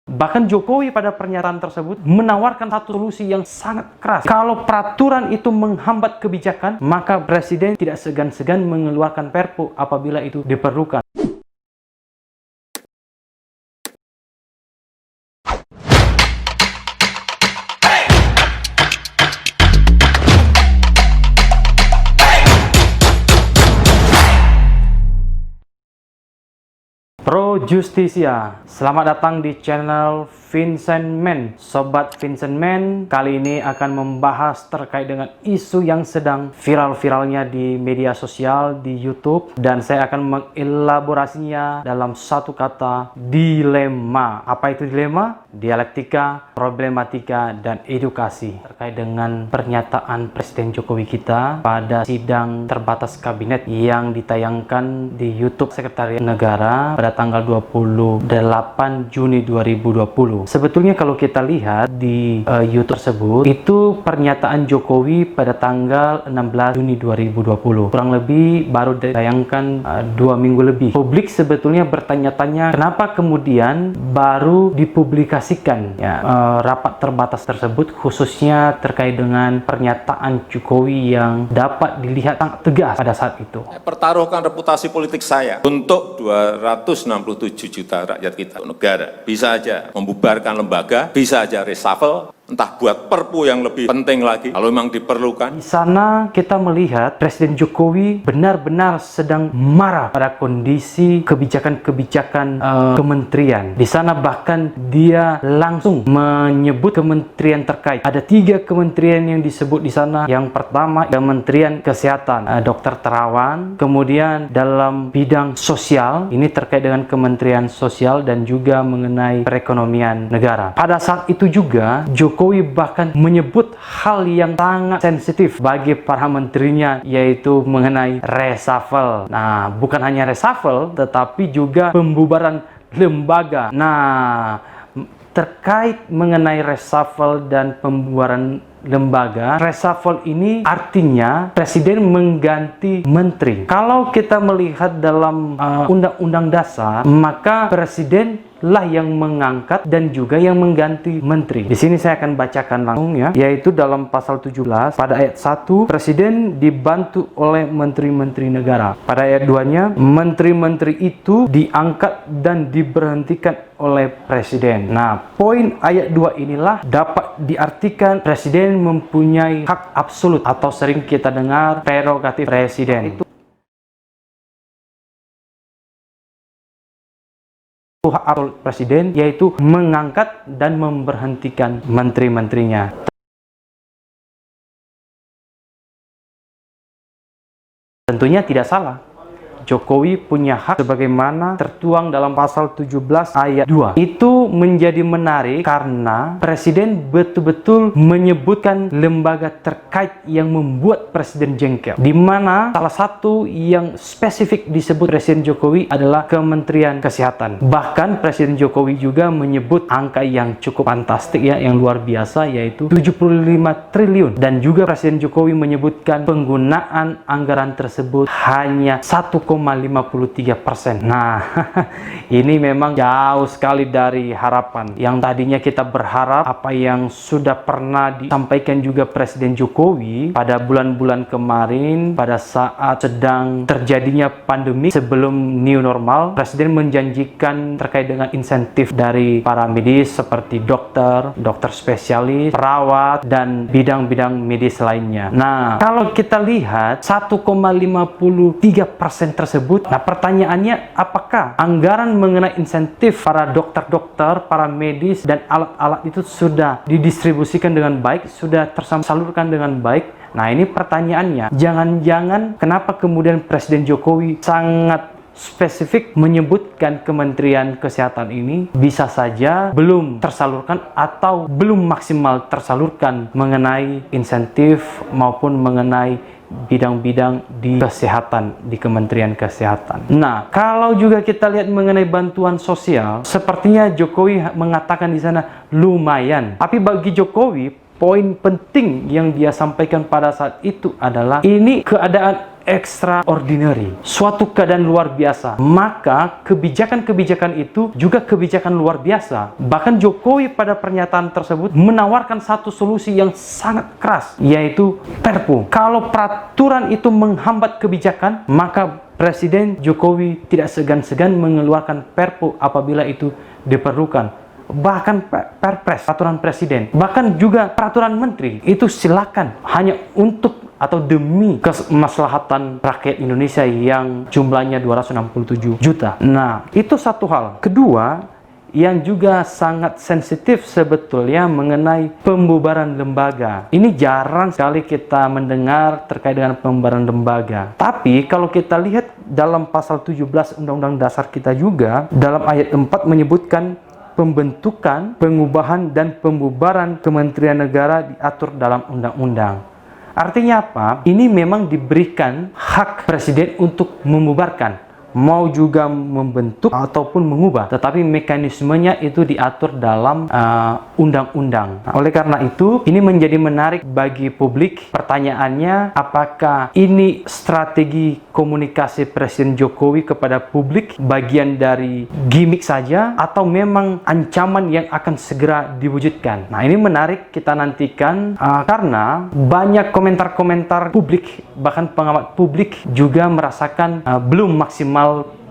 Bahkan Jokowi pada pernyataan tersebut menawarkan satu solusi yang sangat keras. Kalau peraturan itu menghambat kebijakan, maka Presiden tidak segan-segan mengeluarkan Perpu apabila itu diperlukan. Pro Justisia, selamat datang di channel Vincent Man. Sobat Vincent Man, kali ini akan membahas terkait dengan isu yang sedang viral-viralnya di media sosial, di YouTube, dan saya akan mengelaborasinya dalam satu kata, dilema. Apa itu dilema? Dialektika, problematika, dan edukasi terkait dengan pernyataan Presiden Jokowi kita pada sidang terbatas kabinet yang ditayangkan di YouTube Sekretariat Negara pada tanggal 28 Juni 2020. Sebetulnya kalau kita lihat di YouTube tersebut, itu pernyataan Jokowi pada tanggal 16 Juni 2020. Kurang lebih baru ditayangkan 2 minggu lebih. Publik sebetulnya bertanya-tanya kenapa kemudian baru dipublikasikan ya, rapat terbatas tersebut, khususnya terkait dengan pernyataan Jokowi yang dapat dilihat sangat tegas pada saat itu. Pertaruhkan reputasi politik saya untuk 267 juta rakyat kita, negara. Bisa aja membubarkan lembaga, bisa aja reshuffle, entah buat perpu yang lebih penting lagi, kalau memang diperlukan. Di sana kita melihat Presiden Jokowi benar-benar sedang marah pada kondisi kebijakan-kebijakan kementerian. Di sana bahkan dia langsung menyebut kementerian terkait. Ada 3 kementerian yang disebut di sana. Yang pertama, Kementerian Kesehatan, Dr. Terawan. Kemudian dalam bidang sosial, ini terkait dengan Kementerian Sosial dan juga mengenai perekonomian negara. Pada saat itu juga, Jokowi bahkan menyebut hal yang sangat sensitif bagi para menterinya, yaitu mengenai reshuffle. Nah, bukan hanya reshuffle, tetapi juga pembubaran lembaga. Nah, terkait mengenai reshuffle dan pembubaran lembaga, reshuffle ini artinya Presiden mengganti menteri. Kalau kita melihat dalam Undang-Undang Dasar, maka Presiden lah yang mengangkat dan juga yang mengganti menteri. Di sini saya akan bacakan langsung ya, yaitu dalam pasal 17 pada ayat 1, Presiden dibantu oleh menteri-menteri negara. Pada ayat 2-nya, menteri-menteri itu diangkat dan diberhentikan oleh Presiden. Nah, poin ayat 2 inilah dapat diartikan Presiden mempunyai hak absolut atau sering kita dengar prerogatif Presiden. Hak absolut Presiden yaitu mengangkat dan memberhentikan menteri-menterinya. Tentunya tidak salah. Jokowi punya hak sebagaimana tertuang dalam pasal 17 ayat 2. Itu menjadi menarik karena Presiden betul-betul menyebutkan lembaga terkait yang membuat Presiden jengkel. Di mana salah satu yang spesifik disebut Presiden Jokowi adalah Kementerian Kesehatan. Bahkan Presiden Jokowi juga menyebut angka yang cukup fantastik ya, yang luar biasa, yaitu 75 triliun. Dan juga Presiden Jokowi menyebutkan penggunaan anggaran tersebut hanya 1,53%. Nah, ini memang jauh sekali dari harapan. Yang tadinya kita berharap apa yang sudah pernah disampaikan juga Presiden Jokowi pada bulan-bulan kemarin pada saat sedang terjadinya pandemi sebelum new normal, Presiden menjanjikan terkait dengan insentif dari para medis seperti dokter, dokter spesialis, perawat, dan bidang-bidang medis lainnya. Nah, kalau kita lihat 1,53% tersebut, nah pertanyaannya, apakah anggaran mengenai insentif para dokter-dokter, para medis, dan alat-alat itu sudah didistribusikan dengan baik, sudah tersalurkan dengan baik? Nah, ini pertanyaannya. Jangan-jangan kenapa kemudian Presiden Jokowi sangat spesifik menyebutkan Kementerian Kesehatan ini bisa saja belum tersalurkan atau belum maksimal tersalurkan mengenai insentif maupun mengenai bidang-bidang di kesehatan, di Kementerian Kesehatan. Nah, kalau juga kita lihat mengenai bantuan sosial, sepertinya Jokowi mengatakan di sana lumayan. Tapi bagi Jokowi, poin penting yang dia sampaikan pada saat itu adalah ini keadaan extraordinary, suatu keadaan luar biasa, maka kebijakan-kebijakan itu juga kebijakan luar biasa. Bahkan Jokowi pada pernyataan tersebut menawarkan satu solusi yang sangat keras, yaitu Perpu. Kalau peraturan itu menghambat kebijakan, maka Presiden Jokowi tidak segan-segan mengeluarkan Perpu apabila itu diperlukan. Bahkan Perpres, peraturan presiden, bahkan juga peraturan menteri, itu silakan hanya untuk atau demi kemaslahatan rakyat Indonesia yang jumlahnya 267 juta. Nah, itu satu hal. Kedua, yang juga sangat sensitif sebetulnya mengenai pembubaran lembaga. Ini jarang sekali kita mendengar terkait dengan pembubaran lembaga. Tapi kalau kita lihat dalam pasal 17 Undang-Undang Dasar kita juga, dalam ayat 4 menyebutkan pembentukan, pengubahan, dan pembubaran Kementerian Negara diatur dalam undang-undang. Artinya apa? Ini memang diberikan hak presiden untuk membubarkan, mau juga membentuk ataupun mengubah, tetapi mekanismenya itu diatur dalam undang-undang. Nah, oleh karena itu, ini menjadi menarik bagi publik. Pertanyaannya, apakah ini strategi komunikasi Presiden Jokowi kepada publik bagian dari gimmick saja, atau memang ancaman yang akan segera diwujudkan? Nah, ini menarik kita nantikan karena banyak komentar-komentar publik, bahkan pengamat publik juga merasakan belum maksimal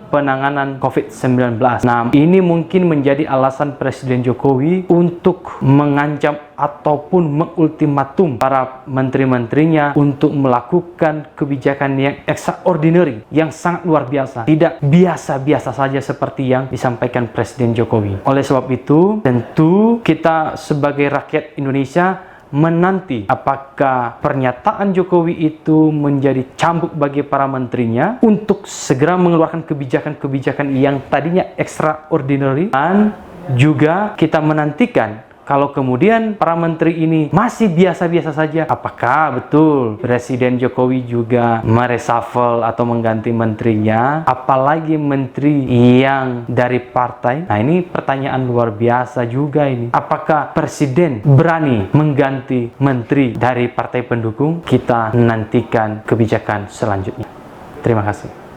penanganan COVID-19. Nah, ini mungkin menjadi alasan Presiden Jokowi untuk mengancam ataupun mengultimatum para menteri-menterinya untuk melakukan kebijakan yang extraordinary, yang sangat luar biasa, tidak biasa-biasa saja seperti yang disampaikan Presiden Jokowi. Oleh sebab itu, tentu kita sebagai rakyat Indonesia menanti apakah pernyataan Jokowi itu menjadi cambuk bagi para menterinya untuk segera mengeluarkan kebijakan-kebijakan yang tadinya extraordinary, dan juga kita menantikan kalau kemudian para menteri ini masih biasa-biasa saja, apakah betul Presiden Jokowi juga mereshuffle atau mengganti menterinya, apalagi menteri yang dari partai? Nah, ini pertanyaan luar biasa juga ini. Apakah Presiden berani mengganti menteri dari partai pendukung? Kita nantikan kebijakan selanjutnya. Terima kasih.